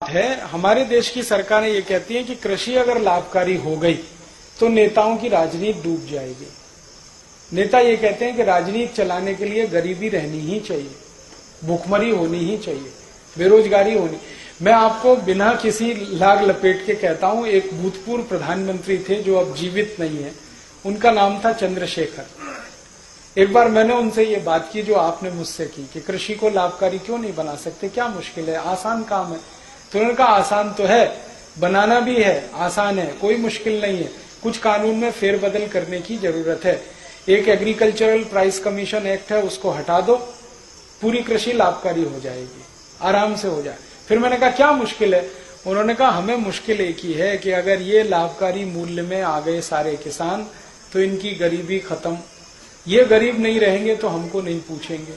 है। हमारे देश की सरकारें ये कहती है कि कृषि अगर लाभकारी हो गई तो नेताओं की राजनीति डूब जाएगी। नेता ये कहते हैं कि राजनीति चलाने के लिए गरीबी रहनी ही चाहिए, भूखमरी होनी ही चाहिए, बेरोजगारी होनी। मैं आपको बिना किसी लाग लपेट के कहता हूं, एक भूतपूर्व प्रधानमंत्री थे जो अब जीवित नहीं है, उनका नाम था चंद्रशेखर। एक बार मैंने उनसे ये बात की जो आपने मुझसे की कि कृषि को लाभकारी क्यों नहीं बना सकते, क्या मुश्किल है, आसान काम है। तो उन्होंने कहा आसान तो है, बनाना भी है, आसान है, कोई मुश्किल नहीं है, कुछ कानून में फेरबदल करने की जरूरत है। एक एग्रीकल्चरल प्राइस कमीशन एक्ट है, उसको हटा दो, पूरी कृषि लाभकारी हो जाएगी, आराम से हो जाए। फिर मैंने कहा क्या मुश्किल है? उन्होंने कहा हमें मुश्किल एक ही है कि अगर ये लाभकारी मूल्य में आ गए सारे किसान तो इनकी गरीबी खत्म। ये गरीब नहीं रहेंगे तो हमको नहीं पूछेंगे,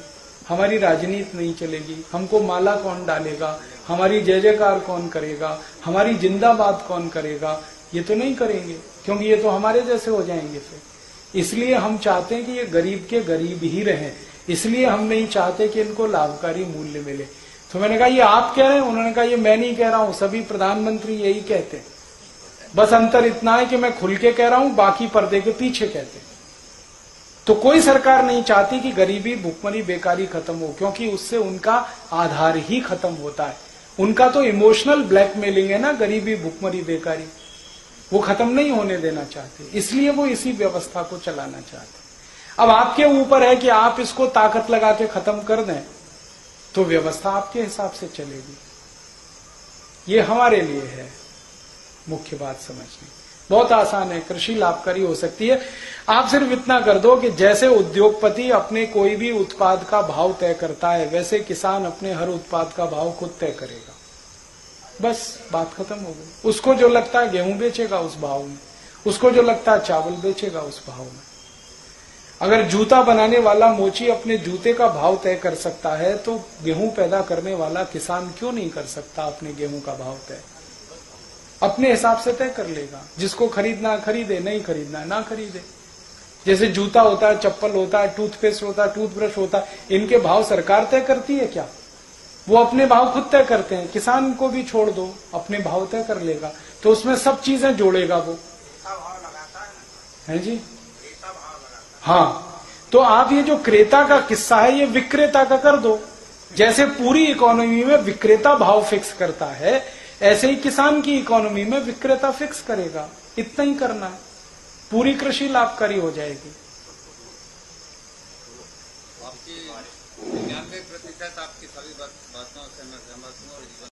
हमारी राजनीति नहीं चलेगी, हमको माला कौन डालेगा, हमारी जय जयकार कौन करेगा, हमारी जिंदाबाद कौन करेगा, ये तो नहीं करेंगे, क्योंकि ये तो हमारे जैसे हो जाएंगे। फिर इसलिए हम चाहते हैं कि ये गरीब के गरीब ही रहें, इसलिए हम नहीं चाहते कि इनको लाभकारी मूल्य मिले। तो मैंने कहा ये आप कह रहे हैं? उन्होंने कहा ये मैं नहीं कह रहा हूं, सभी प्रधानमंत्री यही कहते हैं, बस अंतर इतना है कि मैं खुल के कह रहा हूं, बाकी पर्दे के पीछे कहते हैं। तो कोई सरकार नहीं चाहती कि गरीबी, भुखमरी, बेकारी खत्म हो, क्योंकि उससे उनका आधार ही खत्म होता है। उनका तो इमोशनल ब्लैकमेलिंग है ना, गरीबी, भुखमरी, बेकारी, वो खत्म नहीं होने देना चाहते, इसलिए वो इसी व्यवस्था को चलाना चाहते। अब आपके ऊपर है कि आप इसको ताकत लगा के खत्म कर दें तो व्यवस्था आपके हिसाब से चलेगी। ये हमारे लिए है मुख्य बात समझनी। बहुत आसान है, कृषि लाभकारी हो सकती है। आप सिर्फ इतना कर दो कि जैसे उद्योगपति अपने कोई भी उत्पाद का भाव तय करता है, वैसे किसान अपने हर उत्पाद का भाव खुद तय करेगा, बस बात खत्म हो गई। उसको जो लगता है गेहूं बेचेगा उस भाव में, उसको जो लगता है चावल बेचेगा उस भाव में। अगर जूता बनाने वाला मोची अपने जूते का भाव तय कर सकता है तो गेहूं पैदा करने वाला किसान क्यों नहीं कर सकता अपने गेहूं का भाव तय? अपने हिसाब से तय कर लेगा। जिसको खरीदना खरीदे, नहीं खरीदना ना खरीदे। जैसे जूता होता है, चप्पल होता है, टूथपेस्ट होता है, टूथब्रश होता है, इनके भाव सरकार तय करती है क्या? वो अपने भाव खुद तय करते हैं। किसान को भी छोड़ दो, अपने भाव तय कर लेगा, तो उसमें सब चीजें जोड़ेगा वो, है जी। हाँ, तो आप ये जो क्रेता का किस्सा है, ये विक्रेता का कर दो। जैसे पूरी इकोनॉमी में विक्रेता भाव फिक्स करता है, ऐसे ही किसान की इकोनॉमी में विक्रेता फिक्स करेगा। इतना ही करना है, पूरी कृषि लाभकारी हो जाएगी। 99% आपकी सभी बात